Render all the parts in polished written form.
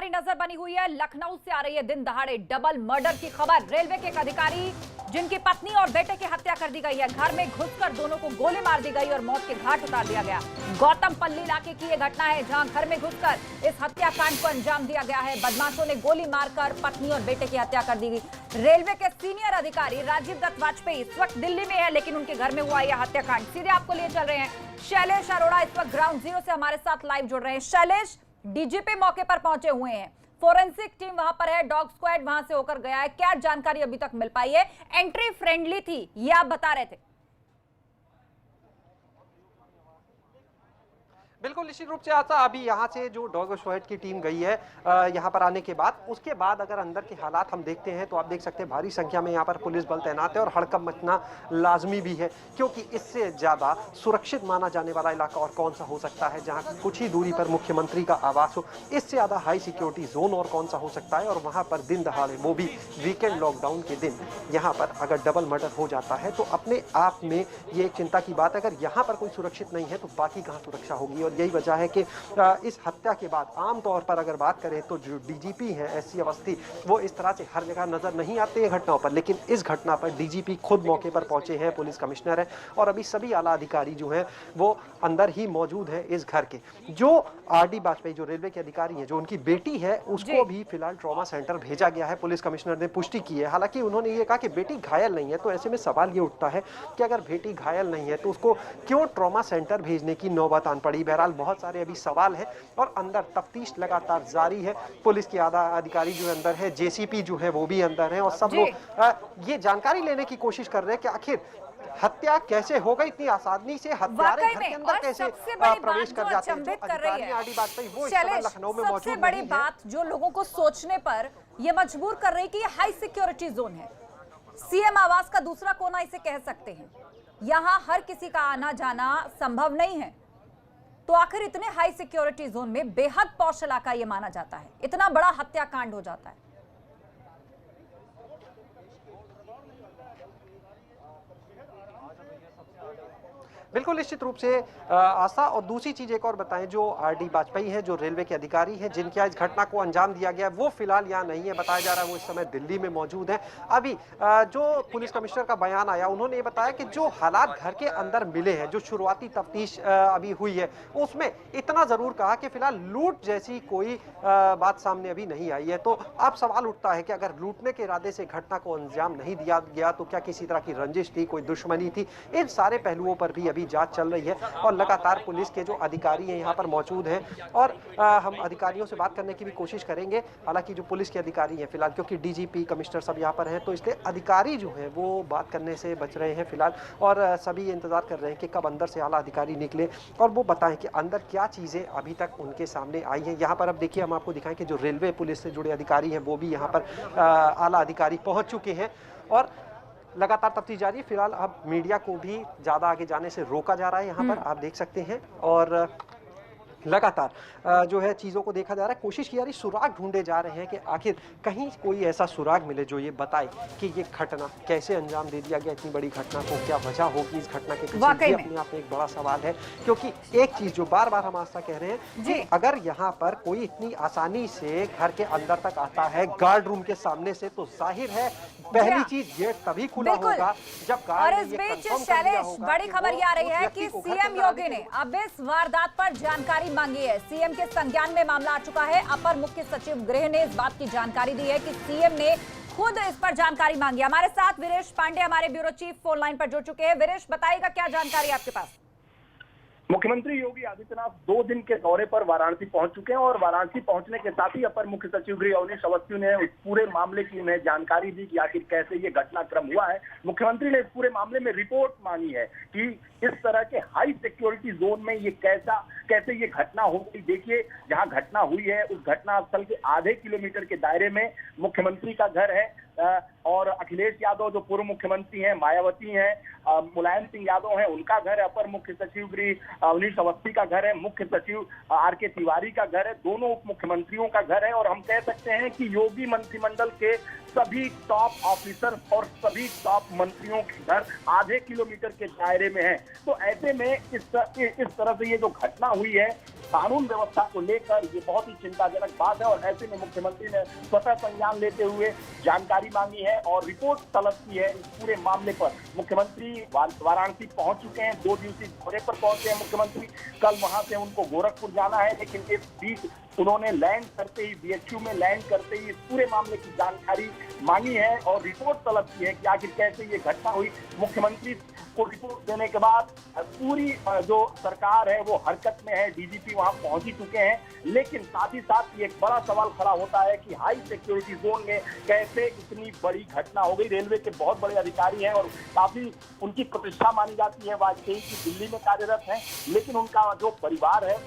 हमारी नजर बनी हुई है। लखनऊ से आ रही है दिन दहाड़े डबल मर्डर की खबर। रेलवे के एक अधिकारी जिनकी पत्नी और बेटे की हत्या कर दी गई है, घर में घुसकर दोनों को गोली मार दी गई और मौत के घाट उतार दिया गया। गौतमपल्ली इलाके की यह घटना है, जहां घर में घुसकर इस हत्याकांड को अंजाम दिया गया है। बदमाशों ने गोली मारकर पत्नी और बेटे की हत्या कर दी गई। रेलवे के सीनियर अधिकारी राजीव दत्त वाजपेयी इस वक्त दिल्ली में है, लेकिन उनके घर में हुआ यह हत्याकांड। सीधे आपको लिए चल रहे हैं शैलेश अरोड़ा, इस वक्त ग्राउंड जीरो से हमारे साथ लाइव जुड़ रहे हैं। शैलेश, डीजीपी मौके पर पहुंचे हुए हैं, फोरेंसिक टीम वहां पर है, डॉग स्क्वाड वहां से होकर गया है, क्या जानकारी अभी तक मिल पाई है? एंट्री फ्रेंडली थी ये आप बता रहे थे। बिल्कुल निश्चित रूप से आशा, अभी यहाँ से जो डॉग स्क्वाड की टीम गई है यहाँ पर आने के बाद, उसके बाद अगर अंदर के हालात हम देखते हैं तो आप देख सकते हैं भारी संख्या में यहाँ पर पुलिस बल तैनात है और हड़कंप मचना लाजमी भी है, क्योंकि इससे ज़्यादा सुरक्षित माना जाने वाला इलाका और कौन सा हो सकता है जहाँ कुछ ही दूरी पर मुख्यमंत्री का आवास हो। इससे ज़्यादा हाई सिक्योरिटी जोन और कौन सा हो सकता है, और वहाँ पर दिन दहाड़े, वो भी वीकेंड लॉकडाउन के दिन, यहाँ पर अगर डबल मर्डर हो जाता है तो अपने आप में ये एक चिंता की बात है। अगर यहाँ पर कोई सुरक्षित नहीं है तो बाकी कहाँ सुरक्षा होगी, और यही वजह है कि इस हत्या के बाद आमतौर पर अगर बात करें तो जो डीजीपी हैं एससी अवस्थी, वो इस तरह से हर जगह नजर नहीं आते हैं घटनाओं पर, लेकिन इस घटना पर डीजीपी खुद मौके पर पहुंचे हैं, पुलिस कमिश्नर है, और अभी सभी आला अधिकारी जो हैं वो अंदर ही मौजूद है इस घर के। जो आरडी वाजपेयी जो रेलवे के अधिकारी हैं, जो उनकी बेटी है, उसको भी फिलहाल ट्रॉमा सेंटर भेजा गया है, पुलिस कमिश्नर ने पुष्टि की है। हालांकि उन्होंने ये कहा कि बेटी घायल नहीं है, तो ऐसे में सवाल ये उठता है कि अगर बेटी घायल नहीं है तो उसको क्यों ट्रॉमा सेंटर भेजने की नौबत आन पड़ी। बहरहाल बहुत सारे अभी सवाल है और अंदर तफ्तीश लगातार जारी है। पुलिस के आधा अधिकारी जो अंदर है, जेसीपी जो है वो भी अंदर है, और सब लोग ये जानकारी लेने की कोशिश कर रहे हैं कि आखिर हत्या कैसे हो गई, इतनी आसानी से हत्यारे घर के अंदर कैसे प्रवेश कर जाते हैं। जो अधिकारी आरडी वाजपेयी वो इस समय लखनऊ में मौजूद नहीं है। सबसे बड़ी बात जो लोगों को सोचने पर ये मजबूर कर रही है कि ये हाई सिक्योरिटी जोन है, सीएम आवास का दूसरा कोना इसे कह सकते हैं, यहाँ हर किसी का आना जाना संभव नहीं है। तो आखिर इतने हाई सिक्योरिटी जोन में बेहद पॉश इलाका ये माना जाता है, इतना बड़ा हत्याकांड हो जाता है। बिल्कुल निश्चित रूप से आशा, और दूसरी चीज एक और बताएं, जो आरडी वाजपेयी हैं, जो रेलवे के अधिकारी हैं, जिनके इस घटना को अंजाम दिया गया, वो फिलहाल यहाँ नहीं है, बताया जा रहा है वो इस समय दिल्ली में मौजूद है। अभी जो पुलिस कमिश्नर का बयान आया, उन्होंने ये बताया कि जो हालात घर के अंदर मिले हैं, जो शुरुआती तफ्तीश अभी हुई है, उसमें इतना जरूर कहा कि फिलहाल लूट जैसी कोई बात सामने अभी नहीं आई है। तो अब सवाल उठता है कि अगर लूटने के इरादे से घटना को अंजाम नहीं दिया गया तो क्या किसी तरह की रंजिश थी, कोई दुश्मनी थी? इन सारे पहलुओं पर भी जांच चल रही है और लगातार पुलिस के जो अधिकारी हैं यहाँ पर मौजूद हैं, और हम अधिकारियों से बात करने की भी कोशिश करेंगे। हालांकि जो पुलिस के अधिकारी हैं फिलहाल, क्योंकि डीजीपी कमिश्नर सब यहाँ पर हैं, तो इसलिए अधिकारी जो हैं वो बात करने से बच रहे हैं फिलहाल, और सभी इंतजार कर रहे हैं कि कब अंदर से आला अधिकारी निकले और वो बताएं कि अंदर क्या चीज़ें अभी तक उनके सामने आई हैं। यहाँ पर अब देखिए, हम आपको दिखाएं कि जो रेलवे पुलिस से जुड़े अधिकारी हैं वो भी यहाँ पर आला अधिकारी पहुँच चुके हैं और लगातार तफ्तीश जारी है। फिलहाल अब मीडिया को भी ज़्यादा आगे जाने से रोका जा रहा है, यहाँ पर आप देख सकते हैं, और लगातार जो है चीज़ों को देखा जा रहा है, कोशिश की जा रही, सुराग ढूंढे जा रहे हैं कि आखिर कहीं कोई ऐसा सुराग मिले जो ये बताए कि ये घटना कैसे अंजाम दे दिया गया, इतनी बड़ी घटना को क्या वजह होगी इस घटना के पीछे, ये अपने आप में एक बड़ा सवाल है। क्योंकि एक चीज़ जो बार बार हम आस्था कह रहे हैं कि अगर यहाँ पर कोई इतनी आसानी से घर के अंदर तक आता है गार्ड रूम के सामने से, तो जाहिर है पहली चीज गेट तभी खुला होगा जब गार्ड। और इस बीच शैलेश, बड़ी खबर ये आ रही है कि सीएम योगी ने अब इस वारदात पर जानकारी मांगी है। सीएम के संज्ञान में मामला आ चुका है। अपर मुख्य सचिव गृह ने इस बात की जानकारी दी है कि सीएम ने खुद इस पर जानकारी मांगी। हमारे साथ वीरेश पांडे, हमारे ब्यूरो चीफ, फोन लाइन पर जुड़ चुके हैं। वीरेश, बताइएगा क्या जानकारी आपके पास? मुख्यमंत्री योगी आदित्यनाथ 2 दिन के दौरे पर वाराणसी पहुंच चुके हैं और वाराणसी पहुंचने के साथ ही अपर मुख्य सचिव गृह अवनीश अवस्थी ने इस पूरे मामले की उन्हें जानकारी दी कि आखिर कैसे ये घटनाक्रम हुआ है। मुख्यमंत्री ने इस पूरे मामले में रिपोर्ट मांगी है कि इस तरह के हाई सिक्योरिटी जोन में ये कैसे ये घटना हो गई। देखिए, जहां घटना हुई है उस घटना स्थल के आधे किलोमीटर के दायरे में मुख्यमंत्री का घर है, और अखिलेश यादव जो पूर्व मुख्यमंत्री हैं, मायावती हैं, मुलायम सिंह यादव हैं, उनका घर है, अपर मुख्य सचिव गृह अवनीश अवस्थी का घर है, मुख्य सचिव आरके तिवारी का घर है, दोनों उप मुख्यमंत्रियों का घर है, और हम कह सकते हैं कि योगी मंत्रिमंडल के सभी टॉप ऑफिसर और सभी टॉप मंत्रियों के घर आधे किलोमीटर के दायरे में है। तो ऐसे में इस तरह से ये जो घटना हुई है कानून व्यवस्था को लेकर ये बहुत ही चिंताजनक बात है। और ऐसे में मुख्यमंत्री ने स्वतः संज्ञान लेते हुए जानकारी मांगी है और रिपोर्ट तलब की है इस पूरे मामले पर। मुख्यमंत्री वाराणसी पहुंच चुके हैं, 2 दिवसीय दौरे पर पहुंचे हैं मुख्यमंत्री। कल वहां से उनको गोरखपुर जाना है, लेकिन इस बीच उन्होंने लैंड करते ही बीएचयू में लैंड करते ही इस पूरे मामले की जानकारी मांगी है और रिपोर्ट तलब की है कि आखिर कैसे ये घटना हुई। मुख्यमंत्री को रिपोर्ट देने के बाद पूरी जो सरकार है वो हरकत में है, डीजीपी वहां पहुंच ही चुके हैं। लेकिन साथ ही साथ ये एक बड़ा सवाल खड़ा होता है कि हाई सिक्योरिटी जोन में कैसे इतनी बड़ी घटना हो गई। रेलवे के बहुत बड़े अधिकारी हैं और काफी उनकी प्रतिष्ठा मानी जाती है वाजपेयी की, दिल्ली में कार्यरत हैं, लेकिन उनका जो परिवार है,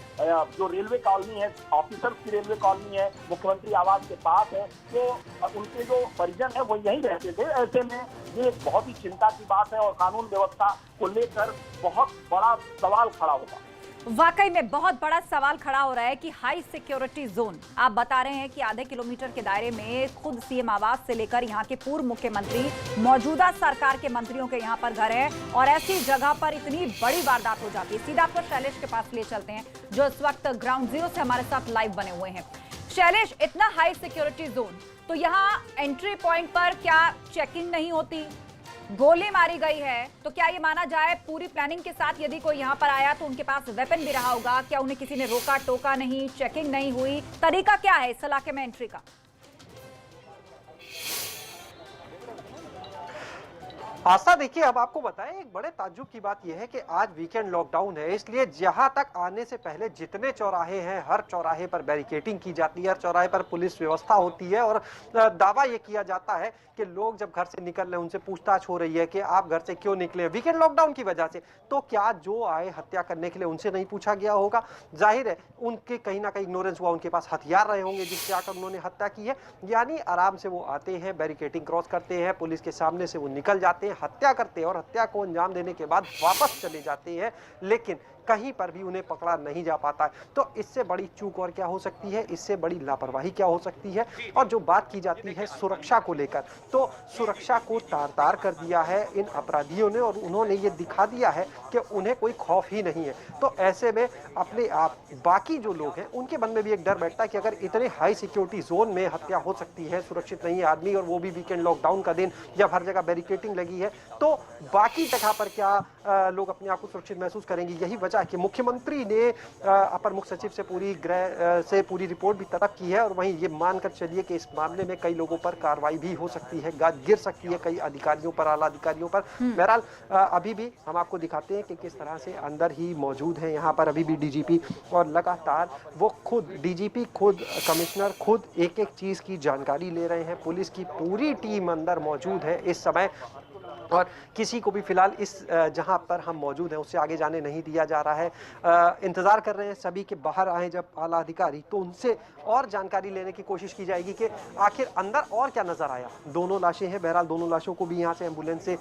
जो रेलवे कॉलोनी है, ऑफिसर्स की रेलवे कॉलोनी है, मुख्यमंत्री आवास के पास है, तो उनके जो परिजन है वो यहीं रहते थे। ऐसे में ये बहुत ही चिंता की बात है और कानून व्यवस्था को लेकर बहुत बड़ा सवाल खड़ा होगा। वाकई में बहुत बड़ा सवाल खड़ा हो रहा है कि हाई सिक्योरिटी जोन, आप बता रहे हैं कि आधे किलोमीटर के दायरे में खुद सीएम आवास से लेकर यहां के पूर्व मुख्यमंत्री, मौजूदा सरकार के मंत्रियों के यहां पर घर है और ऐसी जगह पर इतनी बड़ी वारदात हो जाती है। सीधा आपको शैलेश के पास ले चलते हैं जो इस वक्त ग्राउंड जीरो से हमारे साथ लाइव बने हुए हैं। शैलेश, इतना हाई सिक्योरिटी जोन, तो यहाँ एंट्री पॉइंट पर क्या चेकिंग नहीं होती? गोली मारी गई है तो क्या ये माना जाए पूरी प्लानिंग के साथ यदि कोई यहाँ पर आया तो उनके पास वेपन भी रहा होगा? क्या उन्हें किसी ने रोका टोका नहीं, चेकिंग नहीं हुई? तरीका क्या है इस इलाके में एंट्री का? आस्था, देखिए अब आपको बताएं, एक बड़े ताज्जुब की बात यह है कि आज वीकेंड लॉकडाउन है, इसलिए जहां तक आने से पहले जितने चौराहे हैं हर चौराहे पर बैरिकेडिंग की जाती है, हर चौराहे पर पुलिस व्यवस्था होती है और दावा यह किया जाता है कि लोग जब घर से निकल रहे हैं उनसे पूछताछ हो रही है कि आप घर से क्यों निकले वीकेंड लॉकडाउन की वजह से। तो क्या जो आए हत्या करने के लिए उनसे नहीं पूछा गया होगा? जाहिर है उनके कहीं ना कहीं इग्नोरेंस हुआ, उनके पास हथियार रहे होंगे जिससे आकर उन्होंने हत्या की है। यानी आराम से वो आते हैं, बैरिकेडिंग क्रॉस करते हैं, पुलिस के सामने से वो निकल जाते हैं, हत्या करते हैं और हत्या को अंजाम देने के बाद वापस चले जाते हैं, लेकिन कहीं पर भी उन्हें पकड़ा नहीं जा पाता है। तो इससे बड़ी चूक और क्या हो सकती है, इससे बड़ी लापरवाही क्या हो सकती है? और जो बात की जाती है सुरक्षा को लेकर, तो सुरक्षा को तार-तार कर दिया है इन अपराधियों ने और उन्होंने ये दिखा दिया है कि उन्हें कोई खौफ ही नहीं है। तो ऐसे में अपने आप बाकी जो लोग हैं उनके मन में भी एक डर बैठता है कि अगर इतने हाई सिक्योरिटी जोन में हत्या हो सकती है, सुरक्षित नहीं है आदमी, और वो भी वीकेंड लॉकडाउन का दिन जब हर जगह बैरिकेडिंग लगी है, तो बाकी जगह पर क्या लोग अपने आप को सुरक्षित महसूस करेंगे? यही वजह है कि मुख्यमंत्री ने अपर मुख्य सचिव से पूरी रिपोर्ट भी तलब की है और वहीं ये मानकर चलिए कि इस मामले में कई लोगों पर कार्रवाई भी हो सकती है, गाज गिर सकती है कई अधिकारियों पर, आला अधिकारियों पर। बहरहाल अभी भी हम आपको दिखाते हैं कि किस तरह से अंदर ही मौजूद है यहाँ पर अभी भी डीजीपी, और लगातार वो खुद डीजीपी, खुद कमिश्नर, खुद एक एक चीज की जानकारी ले रहे हैं। पुलिस की पूरी टीम अंदर मौजूद है इस समय और किसी को भी फिलहाल इस जहां पर हम मौजूद हैं उससे आगे जाने नहीं दिया जा रहा है। इंतजार कर रहे हैं सभी के बाहर आए जब आला अधिकारी, तो उनसे और जानकारी लेने की कोशिश की जाएगी कि आखिर अंदर और क्या नजर आया। दोनों लाशें हैं, बहरहाल दोनों लाशों को भी यहां से एम्बुलेंस से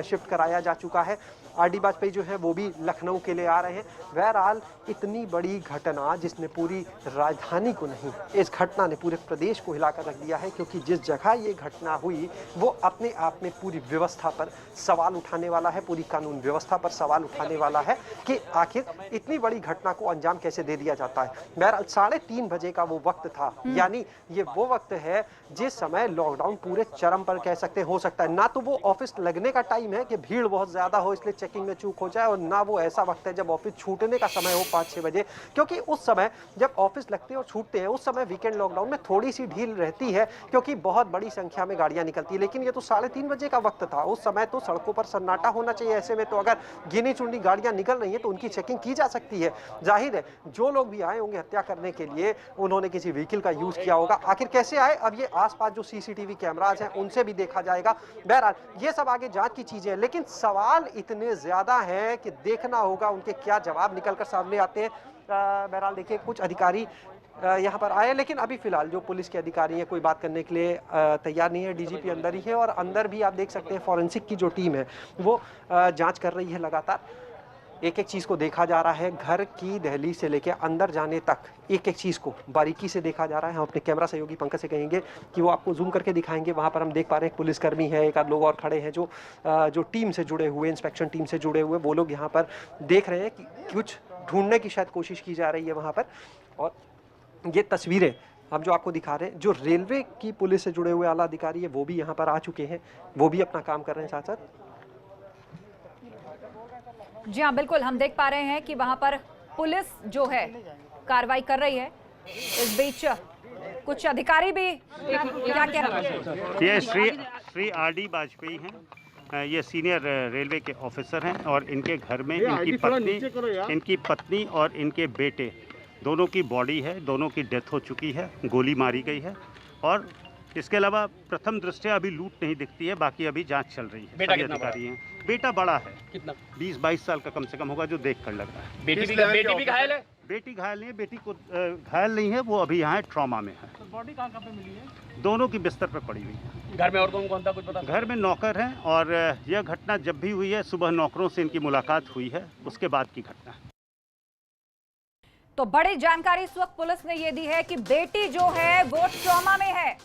शिफ्ट कराया जा चुका है। आरडी बाजपेयी जो है वो भी लखनऊ के लिए आ रहे हैं। बहरहाल इतनी बड़ी घटना जिसने पूरी राजधानी को नहीं, इस घटना ने पूरे प्रदेश को हिलाकर रख दिया है, क्योंकि जिस जगह ये घटना हुई वो अपने आप में पूरी व्यवस्था पर सवाल उठाने वाला है, पूरी कानून व्यवस्था पर सवाल उठाने वाला है कि आखिर इतनी बड़ी घटना को अंजाम कैसे दे दिया जाता है। बहरहाल 3:30 बजे का वो वक्त था, यानी ये वो वक्त है जिस समय लॉकडाउन पूरे चरम पर कह सकते हो सकता है। ना तो वो ऑफिस लगने का टाइम है कि भीड़ बहुत ज्यादा हो इसलिए चेकिंग में चूक हो जाए, और ना वो ऐसा वक्त है जब ऑफिस छूटने का समय हो 5-6 बजे, क्योंकि उस समय जब ऑफिस लगते हैं और छूटते हैं उस समय वीकेंड लॉकडाउन में थोड़ी सी ढील रहती है क्योंकि बहुत बड़ी संख्या में गाड़ियां निकलती है। लेकिन ये तो 3:30 बजे का वक्त था, उस समय तो सड़कों पर सन्नाटा होना चाहिए। ऐसे में तो अगर गिनी चुनी गाड़ियां निकल रही हैं तो उनकी चेकिंग की जा सकती है। जाहिर है जो लोग भी आए होंगे हत्या करने के लिए उन्होंने किसी व्हीकल का यूज किया होगा। आखिर कैसे आए, अब ये आसपास जो सीसीटीवी कैमराज हैं उनसे भी देखा जाएगा। बहरहाल ये सब आगे जांच की चीजें हैं, लेकिन सवाल इतने ज्यादा हैं कि देखना होगा उनके क्या जवाब निकलकर सामने आते हैं। बहरहाल देखिए कुछ अधिकारी यहाँ पर आए, लेकिन अभी फिलहाल जो पुलिस के अधिकारी हैं कोई बात करने के लिए तैयार नहीं है। डीजीपी अंदर ही है और अंदर भी आप देख सकते हैं फॉरेंसिक की जो टीम है वो जांच कर रही है। लगातार एक एक चीज़ को देखा जा रहा है, घर की दहलीज से लेकर अंदर जाने तक एक एक चीज़ को बारीकी से देखा जा रहा है। हम अपने कैमरा सहयोगी पंकज से कहेंगे कि वो आपको जूम करके दिखाएंगे। वहाँ पर हम देख पा रहे हैं पुलिसकर्मी है, एक आध लोग और खड़े हैं जो टीम से जुड़े हुए, इंस्पेक्शन टीम से जुड़े हुए, वो लोग यहाँ पर देख रहे हैं कि कुछ ढूंढने की शायद कोशिश की जा रही है वहाँ पर। और ये तस्वीरें हम जो आपको दिखा रहे हैं, जो रेलवे की पुलिस से जुड़े हुए आला अधिकारी है वो भी यहाँ पर आ चुके हैं, वो भी अपना काम कर रहे हैं साथ साथ। जी हाँ, बिल्कुल हम देख पा रहे हैं कि वहां पर पुलिस जो है कार्रवाई कर रही है। इस बीच कुछ अधिकारी भी क्या कह रहे हैं? ये श्री आर.डी. वाजपेयी हैं। ये सीनियर रेलवे के ऑफिसर हैं और इनके घर में इनकी पत्नी और इनके बेटे दोनों की बॉडी है, दोनों की डेथ हो चुकी है, गोली मारी गई है। और इसके अलावा प्रथम दृष्टया अभी लूट नहीं दिखती है, बाकी अभी जांच चल रही है। बेटा कितना अधिकारी हैं। बेटा बड़ा है, कितना? 20-22 साल का कम से कम होगा, जो देख कर लग रहा है। बेटी भी घायल है? बेटी घायल नहीं है, बेटी को घायल नहीं है, वो अभी यहाँ ट्रॉमा में है। तो बॉडी कहाँ पे मिली है? दोनों की बिस्तर पर पड़ी हुई है। घर में और कौन था कुछ पता? घर में नौकर हैं और यह घटना जब भी हुई है सुबह नौकरों से इनकी मुलाकात हुई है, उसके बाद की घटना है। तो बड़ी जानकारी इस वक्त पुलिस ने यह दी है कि बेटी जो है वो ट्रॉमा में है।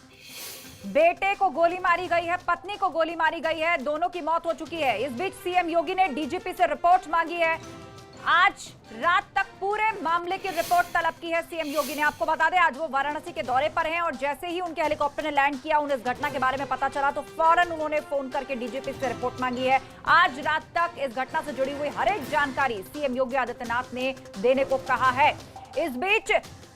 बेटे को गोली मारी गई है, पत्नी को गोली मारी गई है, दोनों की मौत हो चुकी है। इस बीच सीएम योगी ने डीजीपी से रिपोर्ट मांगी है। आज रात तक पूरे मामले की रिपोर्ट तलब की है सीएम योगी ने। आपको बता दें, आज वो वाराणसी के दौरे पर हैं और जैसे ही उनके हेलीकॉप्टर ने लैंड किया, उन्हें इस घटना के बारे में पता चला तो फौरन उन्होंने फोन करके डीजीपी से रिपोर्ट मांगी है। आज रात तक इस घटना से जुड़ी हुई हर एक जानकारी सीएम योगी आदित्यनाथ ने देने को कहा है। इस बीच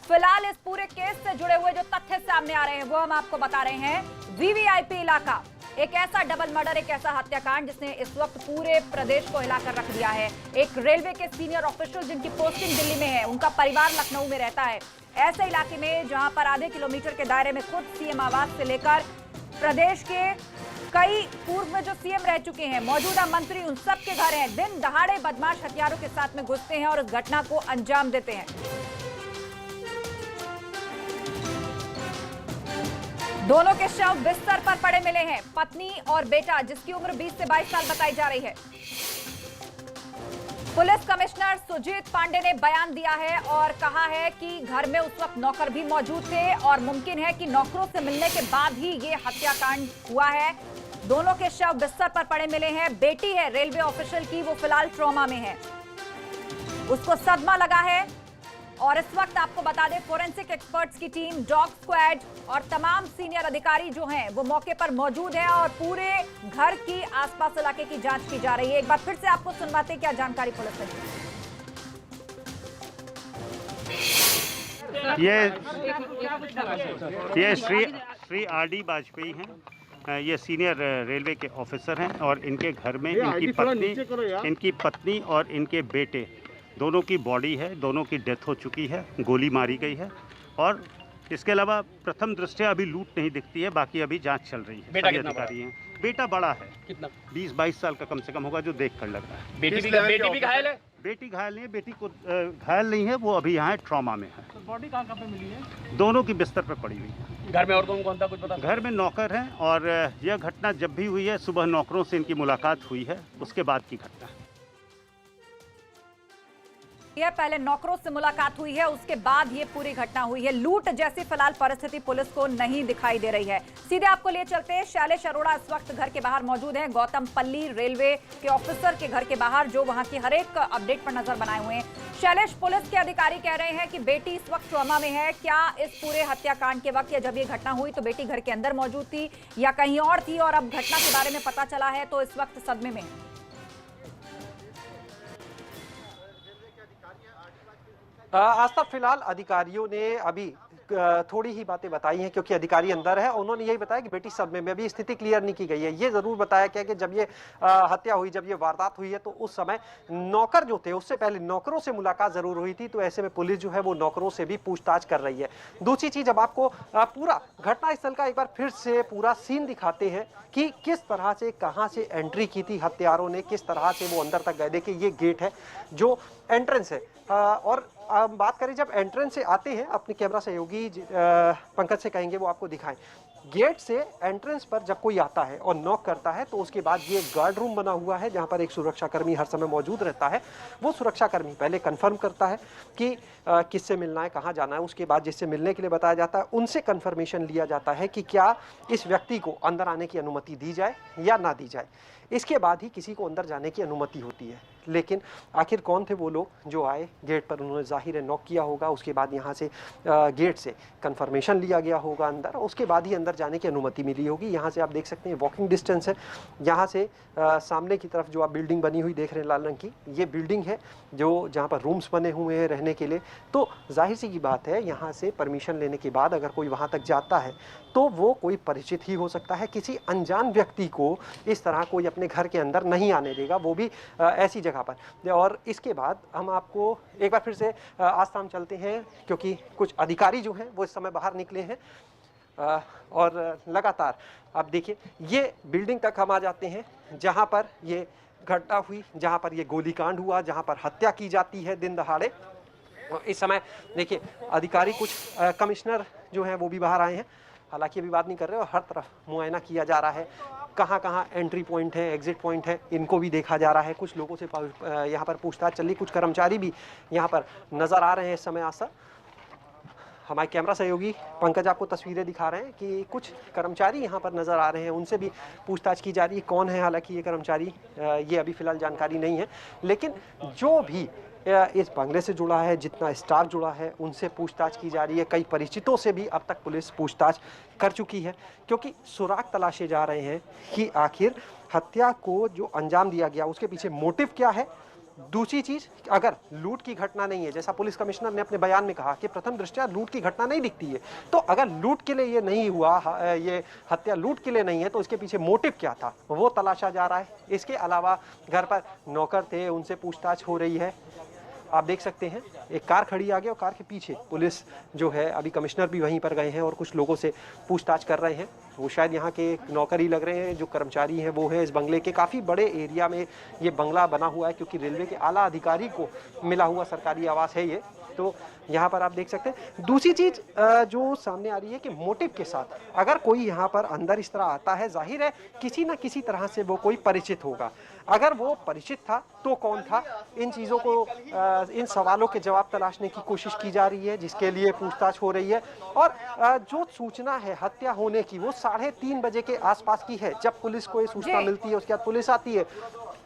फिलहाल इस पूरे केस से जुड़े हुए जो तथ्य सामने आ रहे हैं वो हम आपको बता रहे हैं। वीवीआईपी इलाका, एक ऐसा डबल मर्डर, एक ऐसा हत्याकांड जिसने इस वक्त पूरे प्रदेश को हिलाकर रख दिया है। एक रेलवे के सीनियर ऑफिशियल जिनकी पोस्टिंग दिल्ली में है, उनका परिवार लखनऊ में रहता है। ऐसे इलाके में जहां पर आधे किलोमीटर के दायरे में खुद सीएम आवास से लेकर प्रदेश के कई पूर्व में जो सीएम रह चुके हैं, मौजूदा मंत्री, उन सब के घर हैं। दिन दहाड़े बदमाश हथियारों के साथ में घुसते हैं और इस घटना को अंजाम देते हैं। दोनों के शव बिस्तर पर पड़े मिले हैं। पत्नी और बेटा, जिसकी उम्र 20 से 22 साल बताई जा रही है। पुलिस कमिश्नर सुजीत पांडे ने बयान दिया है और कहा है कि घर में उस वक्त नौकर भी मौजूद थे और मुमकिन है कि नौकरों से मिलने के बाद ही ये हत्याकांड हुआ है। दोनों के शव बिस्तर पर पड़े मिले हैं। बेटी है रेलवे ऑफिशियल की, वो फिलहाल ट्रॉमा में है, उसको सदमा लगा है। और इस वक्त आपको बता दें, फोरेंसिक एक्सपर्ट्स की टीम, डॉग स्क्वाड और तमाम सीनियर अधिकारी जो हैं वो मौके पर मौजूद हैं और पूरे घर की आसपास इलाके की जांच की जा रही है। एक बार फिर से आपको सुनवाते क्या जानकारी पुलिस ने दी। ये श्री आर.डी. वाजपेयी हैं। ये सीनियर रेलवे के ऑफिसर हैं और इनके घर में इनकी पत्नी और इनके बेटे दोनों की बॉडी है, दोनों की डेथ हो चुकी है, गोली मारी गई है। और इसके अलावा प्रथम दृष्टया अभी लूट नहीं दिखती है, बाकी अभी जांच चल रही है। बेटा कितना अधिकारी हैं। बेटा बड़ा है, कितना? 20-22 साल का कम से कम होगा, जो देख कर लग रहा है। बेटी भी घायल है? बेटी घायल नहीं है, बेटी को घायल नहीं है, वो अभी यहाँ ट्रॉमा में है। तो बॉडी कहाँ पे मिली है? दोनों की बिस्तर पर पड़ी हुई है। घर में और कौन था कुछ पता? घर में नौकर हैं और यह घटना जब भी हुई है सुबह नौकरों से इनकी मुलाकात हुई है, उसके बाद की घटना है। पहले नौकरों से मुलाकात हुई है, उसके बाद ये पूरी घटना हुई है। लूट जैसी फिलहाल परिस्थिति पुलिस को नहीं दिखाई दे रही है। सीधे आपको लिए चलते हैं, शैलेश अरोड़ा इस वक्त घर के बाहर मौजूद हैं, गौतम पल्ली रेलवे के ऑफिसर के घर के बाहर, जो वहां की हर एक अपडेट पर नजर बनाए हुए हैं। शैलेश, पुलिस के अधिकारी कह रहे हैं कि बेटी इस वक्त ट्रॉमा में है। क्या इस पूरे हत्याकांड के वक्त या जब ये घटना हुई तो बेटी घर के अंदर मौजूद थी या कहीं और थी, और अब घटना के बारे में पता चला है तो इस वक्त सदमे में है? आस्था, फिलहाल अधिकारियों ने अभी थोड़ी ही बातें बताई हैं क्योंकि अधिकारी अंदर है। उन्होंने यही बताया कि बेटी सदमे में, अभी स्थिति क्लियर नहीं की गई है। ये जरूर बताया गया कि जब ये हत्या हुई, जब ये वारदात हुई है तो उस समय नौकर जो थे, उससे पहले नौकरों से मुलाकात जरूर हुई थी। तो ऐसे में पुलिस जो है वो नौकरों से भी पूछताछ कर रही है। दूसरी चीज, अब आपको पूरा घटनास्थल का एक बार फिर से पूरा सीन दिखाते हैं कि किस तरह से, कहां से एंट्री की थी हत्यारों ने, किस तरह से वो अंदर तक गए। देखिए, ये गेट है जो एंट्रेंस है। और बात करें जब एंट्रेंस से आते हैं, अपने कैमरा सहयोगी पंकज से कहेंगे वो आपको दिखाएं। गेट से एंट्रेंस पर जब कोई आता है और नॉक करता है तो उसके बाद ये गार्ड रूम बना हुआ है जहां पर एक सुरक्षाकर्मी हर समय मौजूद रहता है। वो सुरक्षाकर्मी पहले कंफर्म करता है कि किससे मिलना है, कहां जाना है। उसके बाद जिससे मिलने के लिए बताया जाता है उनसे कंफर्मेशन लिया जाता है कि क्या इस व्यक्ति को अंदर आने की अनुमति दी जाए या ना दी जाए। इसके बाद ही किसी को अंदर जाने की अनुमति होती है। लेकिन आखिर कौन थे वो लोग जो आए गेट पर? उन्होंने जाहिर है नॉक किया होगा, उसके बाद यहाँ से गेट से कंफर्मेशन लिया गया होगा अंदर, उसके बाद ही अंदर जाने की अनुमति मिली होगी। यहाँ से आप देख सकते हैं वॉकिंग डिस्टेंस है। यहाँ से सामने की तरफ जो आप बिल्डिंग बनी हुई देख रहे हैं लाल रंग की, ये बिल्डिंग है जो जहाँ पर रूम्स बने हुए हैं रहने के लिए। तो जाहिर सी की बात है यहाँ से परमिशन लेने के बाद अगर कोई वहाँ तक जाता है तो वो कोई परिचित ही हो सकता है। किसी अनजान व्यक्ति को इस तरह कोई अपने घर के अंदर नहीं आने देगा, वो भी ऐसी जगह पर। और इसके बाद हम आपको एक बार फिर से आस्थान चलते हैं क्योंकि कुछ अधिकारी जो हैं वो इस समय बाहर निकले हैं और लगातार आप देखिए ये बिल्डिंग तक हम आ जाते हैं जहां पर ये घटना हुई, जहां पर ये गोलीकांड हुआ, जहां पर हत्या की जाती है दिन दहाड़े। इस समय देखिए अधिकारी कुछ कमिश्नर जो हैं वो भी बाहर आए हैं, हालांकि अभी बात नहीं कर रहे और हर तरफ मुआयना किया जा रहा है। कहाँ कहाँ एंट्री पॉइंट है, एग्जिट पॉइंट है, इनको भी देखा जा रहा है। कुछ लोगों से यहाँ पर पूछताछ चल रही, कुछ कर्मचारी भी यहाँ पर नज़र आ रहे हैं इस समय। आशा हमारे कैमरा सहयोगी पंकज आपको तस्वीरें दिखा रहे हैं कि कुछ कर्मचारी यहाँ पर नज़र आ रहे हैं, उनसे भी पूछताछ की जा रही है। कौन है हालांकि ये कर्मचारी, ये अभी फ़िलहाल जानकारी नहीं है, लेकिन जो भी इस बंगले से जुड़ा है, जितना स्टाफ जुड़ा है, उनसे पूछताछ की जा रही है। कई परिचितों से भी अब तक पुलिस पूछताछ कर चुकी है क्योंकि सुराग तलाशे जा रहे हैं कि आखिर हत्या को जो अंजाम दिया गया उसके पीछे मोटिव क्या है। दूसरी चीज, अगर लूट की घटना नहीं है, जैसा पुलिस कमिश्नर ने अपने बयान में कहा कि प्रथम दृष्टया लूट की घटना नहीं दिखती है, तो अगर लूट के लिए ये नहीं हुआ, ये हत्या लूट के लिए नहीं है, तो इसके पीछे मोटिव क्या था वो तलाशा जा रहा है। इसके अलावा घर पर नौकर थे, उनसे पूछताछ हो रही है। आप देख सकते हैं एक कार खड़ी आगे और कार के पीछे पुलिस जो है, अभी कमिश्नर भी वहीं पर गए हैं और कुछ लोगों से पूछताछ कर रहे हैं। वो शायद यहाँ के नौकर ही लग रहे हैं, जो कर्मचारी हैं वो है इस बंगले के। काफ़ी बड़े एरिया में ये बंगला बना हुआ है क्योंकि रेलवे के आला अधिकारी को मिला हुआ सरकारी आवास है ये। तो यहाँ पर आप देख सकते हैं। दूसरी चीज जो सामने आ रही है कि मोटिव के साथ अगर कोई यहाँ पर अंदर इस तरह आता है, जाहिर है किसी न किसी तरह से वो कोई परिचित होगा। अगर वो परिचित था तो कौन था? इन चीज़ों को, इन सवालों के जवाब तलाशने की कोशिश की जा रही है, जिसके लिए पूछताछ हो रही है। और जो सूचना है हत्या होने की वो 3:30 बजे के आसपास की है। जब पुलिस को ये सूचना मिलती है उसके बाद पुलिस आती है,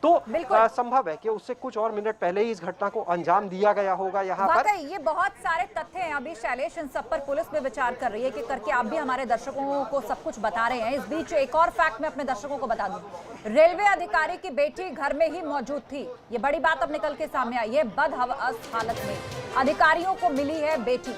तो संभव है कि उससे कुछ और मिनट पहले ही इस घटना को अंजाम दिया गया होगा यहाँ पर। ये बहुत सारे तथ्य हैं। अभी शैलेश इन सब पर पुलिस में विचार कर रही है कि करके आप भी हमारे दर्शकों को सब कुछ बता रहे हैं। इस बीच एक और फैक्ट मैं अपने दर्शकों को बता दूं, रेलवे अधिकारी की बेटी घर में ही मौजूद थी। ये बड़ी बात अब निकल के सामने आई है। बदहवास हालत में अधिकारियों को मिली है बेटी।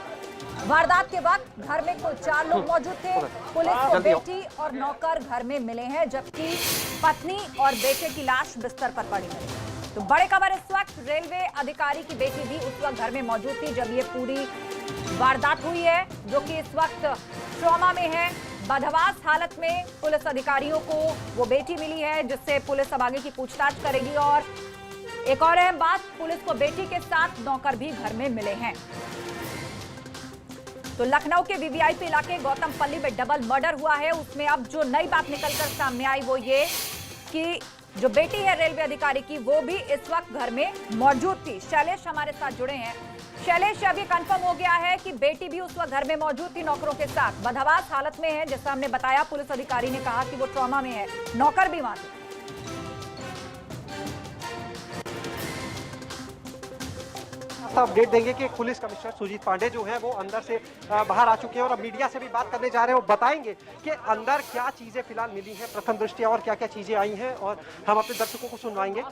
वारदात के वक्त घर में कुल 4 लोग मौजूद थे। पुलिस को बेटी और नौकर घर में मिले हैं, जबकि पत्नी और बेटे की लाश बिस्तर पर पड़ी है। तो बड़ी खबर इस वक्त, रेलवे अधिकारी की बेटी भी उस वक्त घर में मौजूद थी जब ये पूरी वारदात हुई है, जो कि इस वक्त ट्रॉमा में है। बदहवास हालत में पुलिस अधिकारियों को वो बेटी मिली है, जिससे पुलिस अब आगे की पूछताछ करेगी। और एक और अहम बात, पुलिस को बेटी के साथ नौकर भी घर में मिले हैं। तो लखनऊ के वीवीआईपी इलाके गौतमपल्ली में डबल मर्डर हुआ है। उसमें अब जो नई बात निकलकर सामने आई वो ये कि जो बेटी है रेलवे अधिकारी की वो भी इस वक्त घर में मौजूद थी। शैलेश हमारे साथ जुड़े हैं। शैलेश, अभी कंफर्म हो गया है कि बेटी भी उस वक्त घर में मौजूद थी नौकरों के साथ, बदहवास हालत में है। जैसा हमने बताया, पुलिस अधिकारी ने कहा कि वो ट्रॉमा में है, नौकर भी वहां थे। अपडेट देंगे कि पुलिस कमिश्नर सुजीत पांडे जो है वो अंदर से बाहर आ चुके हैं और अब मीडिया से भी बात करने जा रहे हैं। वो बताएंगे कि अंदर क्या चीजें फिलहाल मिली हैं प्रथम दृष्टया और क्या क्या चीजें आई हैं, और हम अपने दर्शकों को सुनवाएंगे।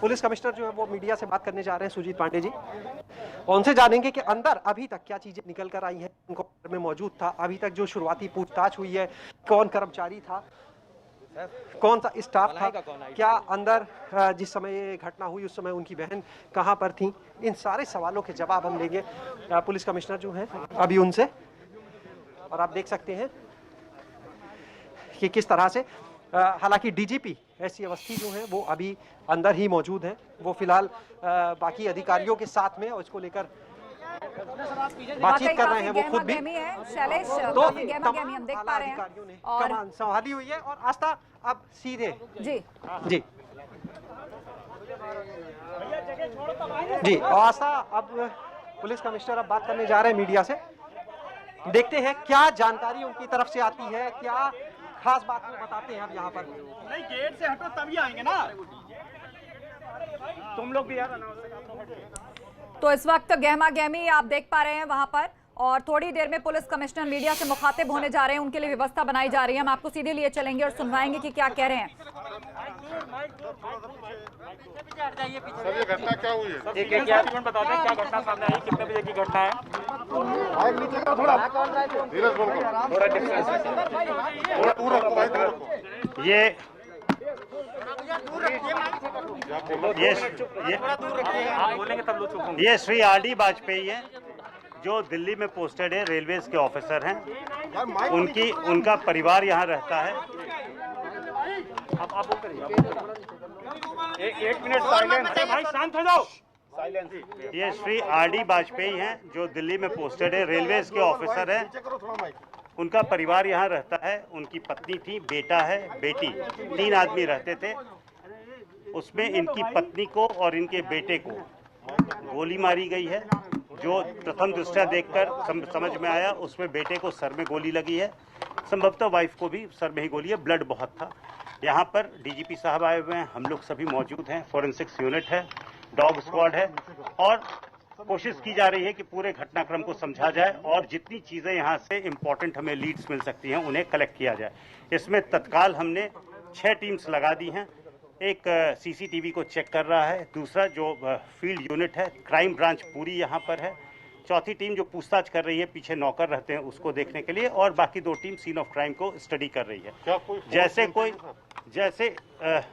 पुलिस कमिश्नर जो है वो मीडिया से बात करने जा रहे हैं, सुजीत पांडे जी, और उनसे जानेंगे कि अंदर अभी तक क्या चीजें निकल कर आई हैं, उनको घर में मौजूद था, अभी तक जो शुरुआती पूछताछ हुई है, कौन कर्मचारी था, कौन सा स्टाफ था, क्या अंदर जिस समय ये घटना हुई उस समय उनकी बहन कहां पर थी, इन सारे सवालों के जवाब हम लेंगे पुलिस कमिश्नर जो हैं अभी उनसे। और आप देख सकते हैं कि किस तरह से, हालांकि डीजीपी एससी अवस्थी जो हैं वो अभी अंदर ही मौजूद हैं। वो फिलहाल बाकी अधिकारियों के साथ में और इसको लेकर बातचीत कर रहे हैं वो खुद भी। है शैलेश, तो काफी गहमा-गहमी हम देख पा रहे अधिकारियों ने हैं और कमान संभाली हुई है और आस्था अब सीधे जी जी जी और आस्था अब पुलिस कमिश्नर अब बात करने जा रहे हैं मीडिया से। देखते हैं क्या जानकारी उनकी तरफ से आती है, क्या खास बात वो बताते हैं अब यहाँ पर। नहीं, गेट से हटो तभी आएंगे ना तुम लोग भी यार। तो इस वक्त गहमा गहमी आप देख पा रहे हैं वहां पर और थोड़ी देर में पुलिस कमिश्नर मीडिया से मुखातिब होने जा रहे हैं, उनके लिए व्यवस्था बनाई जा रही है। हम आपको सीधे लिए चलेंगे और सुनवाएंगे कि क्या कह रहे हैं। सर ये घटना क्या हुई है? एक बताते हैं क्या घटना सामने आई, कितने बजे की घटना है? धीरज बोल थोड़ा डिस्टेंस थोड़ा दूर रखो भाई, दूर रखो। ये आप बोलेंगे तब लोग चुप होंगे। ये श्री आर डी वाजपेयी हैं जो दिल्ली में पोस्टेड है, रेलवेज के ऑफिसर हैं। उनका परिवार यहाँ रहता है। आप एक मिनट साइलेंस भाई, शांत हो जाओ। ये श्री आर डी वाजपेयी हैं जो दिल्ली में पोस्टेड है, रेलवेज के ऑफिसर हैं। उनका परिवार यहाँ रहता है। उनकी पत्नी थी, बेटा है, बेटी, 3 आदमी रहते थे। उसमें इनकी पत्नी को और इनके बेटे को गोली मारी गई है। जो प्रथम दृष्टया देखकर समझ में आया, उसमें बेटे को सर में गोली लगी है, संभवतः वाइफ को भी सर में ही गोली है। ब्लड बहुत था। यहाँ पर डीजीपी साहब आए हुए हैं, हम लोग सभी मौजूद हैं, फोरेंसिक्स यूनिट है, डॉग स्क्वाड है और कोशिश की जा रही है कि पूरे घटनाक्रम को समझा जाए और जितनी चीजें यहाँ से इम्पोर्टेंट हमें लीड्स मिल सकती हैं उन्हें कलेक्ट किया जाए। इसमें तत्काल हमने 6 टीम्स लगा दी हैं। एक सीसीटीवी को चेक कर रहा है, दूसरा जो फील्ड यूनिट है, क्राइम ब्रांच पूरी यहाँ पर है, चौथी टीम जो पूछताछ कर रही है, पीछे नौकर रहते हैं उसको देखने के लिए, और बाकी 2 टीम सीन ऑफ क्राइम को स्टडी कर रही है।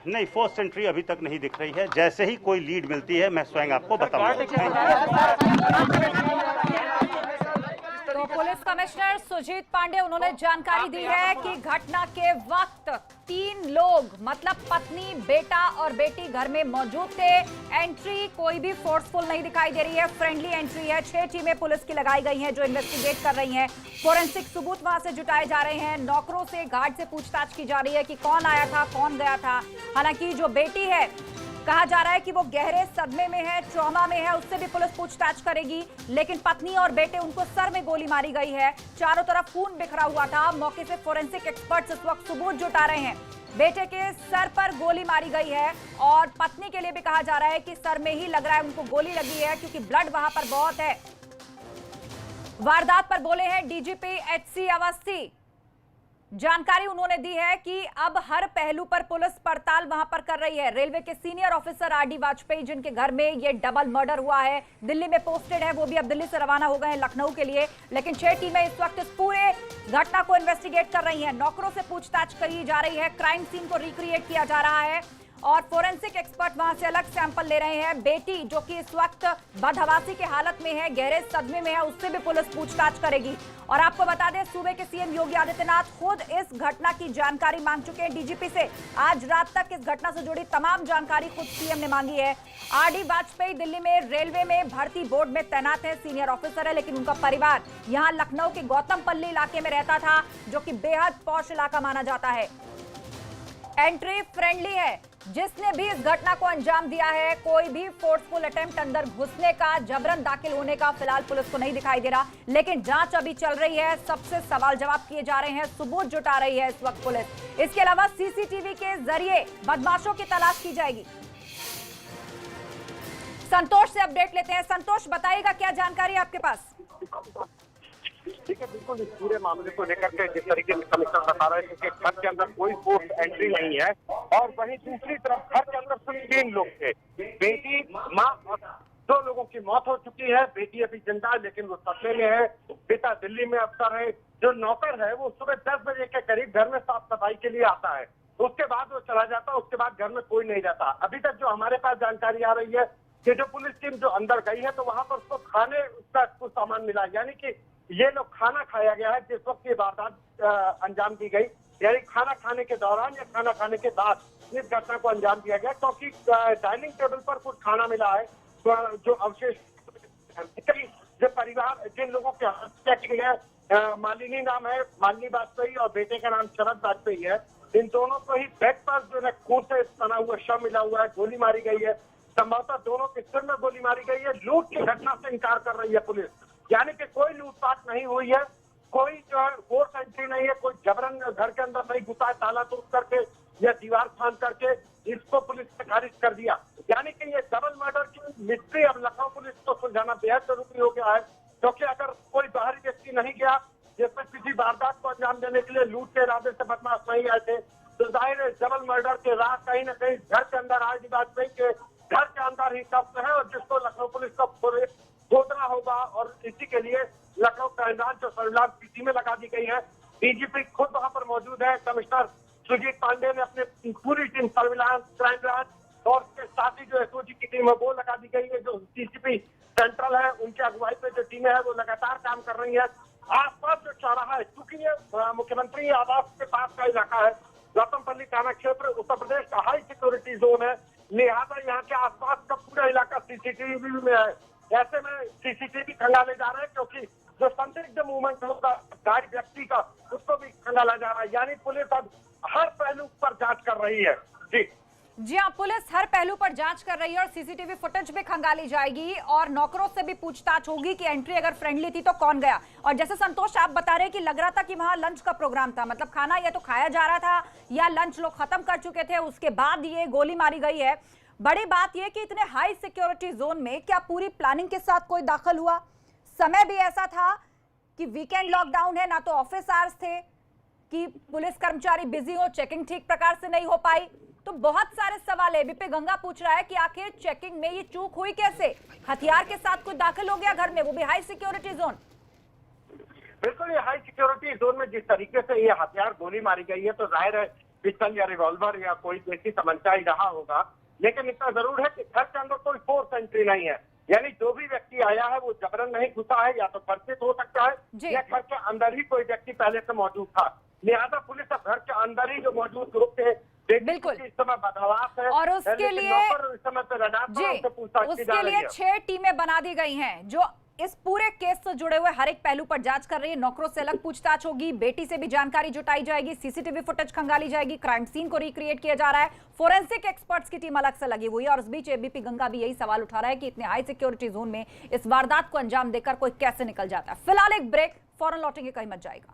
नहीं, फोर्स एंट्री अभी तक नहीं दिख रही है। जैसे ही कोई लीड मिलती है मैं स्वयं आपको बताऊंगा। तो पुलिस कमिश्नर सुजीत पांडे उन्होंने जानकारी दी है कि घटना के वक्त 3 लोग मतलब पत्नी, बेटा और बेटी घर में मौजूद थे। एंट्री कोई भी फोर्सफुल नहीं दिखाई दे रही है, फ्रेंडली एंट्री है। 6 टीमें पुलिस की लगाई गई हैं जो इन्वेस्टिगेट कर रही हैं। फोरेंसिक सबूत वहां से जुटाए जा रहे हैं। नौकरों से, गार्ड से पूछताछ की जा रही है कि कौन आया था, कौन गया था। हालांकि जो बेटी है, कहा जा रहा है कि वो गहरे सदमे में है, ट्रॉमा में है, उससे भी पुलिस पूछताछ करेगी। लेकिन पत्नी और बेटे, उनको सर में गोली मारी गई है। चारों तरफ खून बिखरा हुआ था। मौके से फोरेंसिक एक्सपर्ट्स इस वक्त सबूत जुटा रहे हैं। बेटे के सर पर गोली मारी गई है और पत्नी के लिए भी कहा जा रहा है कि सर में ही लग रहा है उनको गोली लगी है, क्योंकि ब्लड वहां पर बहुत है। वारदात पर बोले हैं डीजीपी एचसी अवस्थी। जानकारी उन्होंने दी है कि अब हर पहलू पर पुलिस पड़ताल वहां पर कर रही है। रेलवे के senior officer R D Vajpayee, जिनके घर में ये डबल मर्डर हुआ है, दिल्ली में पोस्टेड है, वो भी अब दिल्ली से रवाना हो गए हैं लखनऊ के लिए। लेकिन 6 टीमें इस वक्त इस पूरे घटना को इन्वेस्टिगेट कर रही हैं। नौकरों से पूछताछ करी जा रही है, क्राइम सीन को रिक्रिएट किया जा रहा है और फोरेंसिक एक्सपर्ट वहां से अलग सैंपल ले रहे हैं। बेटी जो कि इस वक्त बदहवासी के हालत में है, गहरे सदमे में है, उससे भी पुलिस पूछताछ करेगी। और आपको बता दें, सूबे के सीएम योगी आदित्यनाथ खुद इस घटना की जानकारी मांग चुके हैं डीजीपी से। आज रात तक इस घटना से जुड़ी तमाम जानकारी खुद सीएम ने मांगी है। आर डी वाजपेयी दिल्ली में रेलवे में भर्ती बोर्ड में तैनात है, सीनियर ऑफिसर है, लेकिन उनका परिवार यहाँ लखनऊ के गौतमपल्ली इलाके में रहता था, जो कि बेहद पॉश इलाका माना जाता है। एंट्री फ्रेंडली है। जिसने भी इस घटना को अंजाम दिया है, कोई भी फोर्सफुल अटेम्प्ट अंदर घुसने का, जबरन दाखिल होने का फिलहाल पुलिस को नहीं दिखाई दे रहा। लेकिन जांच अभी चल रही है, सबसे सवाल जवाब किए जा रहे हैं, सबूत जुटा रही है इस वक्त पुलिस। इसके अलावा सीसीटीवी के जरिए बदमाशों की तलाश की जाएगी। संतोष से अपडेट लेते हैं। संतोष, बताइएगा क्या जानकारी आपके पास? ठीक है, बिल्कुल इस पूरे मामले को लेकर के जिस तरीके से कमिश्नर बता रहे हैं कि घर के अंदर कोई फोर्स एंट्री नहीं है और वहीं दूसरी तरफ घर के अंदर सिर्फ 3 लोग थे, बेटी, माँ और 2 लोगों की मौत हो चुकी है। बेटी अभी जिंदा है लेकिन वो सदमे में है। पिता दिल्ली में अफसर है। जो नौकर है वो सुबह 10 बजे के करीब घर में साफ सफाई के लिए आता है, उसके बाद वो चला जाता है। उसके बाद घर में कोई नहीं रहता। अभी तक जो हमारे पास जानकारी आ रही है कि जो पुलिस टीम जो अंदर गई है तो वहां पर उसको खाने का कुछ सामान मिला, यानी कि ये लोग खाना खाया गया है जिस वक्त ये वारदात अंजाम दी गई, यानी खाना खाने के दौरान या खाना खाने के बाद इस घटना को अंजाम दिया गया, क्योंकि डाइनिंग टेबल पर कुछ खाना मिला है जो अवशेष जो परिवार जिन लोगों की हत्या की है, मालिनी नाम है मालिनी वाजपेयी और बेटे का नाम शरद वाजपेयी है। इन दोनों को ही बेड पर जो है खून से तना हुआ शव मिला हुआ है, गोली मारी गई है। संभवतः दोनों के सिर में गोली मारी गई है। लूट की घटना से इनकार कर रही है पुलिस, यानी कि कोई लूटपाट नहीं हुई है, कोई जो है फोर्स एंट्री नहीं है, कोई जबरन घर के अंदर नहीं घुसा है ताला तोड़ करके या दीवार फांद करके। इसको पुलिस ने खारिज कर दिया। यानी कि ये डबल मर्डर की मिस्ट्री अब लखनऊ पुलिस को सुलझाना बेहद जरूरी हो गया है, क्योंकि अगर कोई बाहरी व्यक्ति नहीं गया जिसमें किसी वारदात को अंजाम देने के लिए लूट के इरादे से बदमाश नहीं आए थे, तो जाहिर है डबल मर्डर के राह कहीं ना कहीं घर के अंदर आरडी वाजपेयी के घर के अंदर ही तब्त है, और जिसको लखनऊ पुलिस को खोदना होगा। और इसी के लिए लखनऊ क्राइम ब्रांच जो सर्विलांस की टीमें लगा दी गई है। डीजीपी खुद वहां पर मौजूद है। कमिश्नर सुजीत पांडे ने अपनी पूरी टीम सर्विलांस क्राइम ब्रांच और उसके साथ ही जो एसओजी की टीम है वो लगा दी गई है। जो डीजीपी सेंट्रल है उनकी अगुवाई पे जो टीमें है वो लगातार काम कर रही है। आसपास जो चौराहा है, चूंकि ये मुख्यमंत्री आवास के पास का इलाका है, गौतमपल्ली थाना क्षेत्र उत्तर प्रदेश का हाई सिक्योरिटी जोन है, लिहाजा यहाँ के आसपास का पूरा इलाका सीसीटीवी में है। ऐसे में सीसीटीवी खंगाले जा रहे हैं, क्योंकि जो संदिग्ध मूवमेंट होगा गाड़ी व्यक्ति का उसको भी खंगाला जा रहा है। यानी पुलिस अब हर पहलू पर जांच कर रही है। जी हाँ, पुलिस हर पहलू पर जांच कर रही है और सीसीटीवी फुटेज भी खंगाली जाएगी और नौकरों से भी पूछताछ होगी कि एंट्री अगर फ्रेंडली थी तो कौन गया। और जैसे संतोष आप बता रहे हैं कि लग रहा था कि वहां लंच का प्रोग्राम था, मतलब खाना या तो खाया जा रहा था या लंच लोग खत्म कर चुके थे, उसके बाद ये गोली मारी गई है। बड़ी बात यह कि इतने हाई सिक्योरिटी जोन में क्या पूरी प्लानिंग के साथ कोई दाखिल हुआ? समय भी ऐसा था कि वीकेंड लॉकडाउन है, ना तो ऑफिस आवर्स थे कि पुलिस कर्मचारी बिजी हो, चेकिंग ठीक प्रकार से नहीं हो पाई। तो बहुत सारे सवाल है। बीपी गंगा पूछ रहा है कि आखिर चेकिंग में ये चूक हुई कैसे? हथियार के साथ कोई दाखिल हो गया घर में, वो भी हाई सिक्योरिटी जोन। बिल्कुल, ये हाई सिक्योरिटी जोन में जिस तरीके से ये हथियार गोली मारी गई है तो जाहिर है पिस्टल या रिवॉल्वर या कोई देसी तमंचा ही रहा होगा। लेकिन इतना जरूर है कि घर के अंदर कोई फोर्स एंट्री नहीं है, यानी जो भी व्यक्ति आया है वो जबरन नहीं घुसा है, या तो परिचित हो सकता है या घर के अंदर ही कोई व्यक्ति पहले से मौजूद था। लिहाजा पुलिस अब घर के अंदर ही जो मौजूद लोग थे बिल्कुल इस समय बदलाव है, और उसके लिए उसके लिए 6 टीमें बना दी गई हैं जो इस पूरे केस से जुड़े हुए हर एक पहलू पर जांच कर रही है। नौकरों से अलग पूछताछ होगी, बेटी से भी जानकारी जुटाई जाएगी, सीसीटीवी फुटेज खंगाली जाएगी, क्राइम सीन को रिक्रिएट किया जा रहा है, फोरेंसिक एक्सपर्ट्स की टीम अलग से लगी हुई है। और इस बीच एबीपी गंगा भी यही सवाल उठा रहा है कि इतने हाई सिक्योरिटी जोन में इस वारदात को अंजाम देकर कोई कैसे निकल जाता है। फिलहाल एक ब्रेक, फौरन लौटेंगे, कहीं मत जाएगा।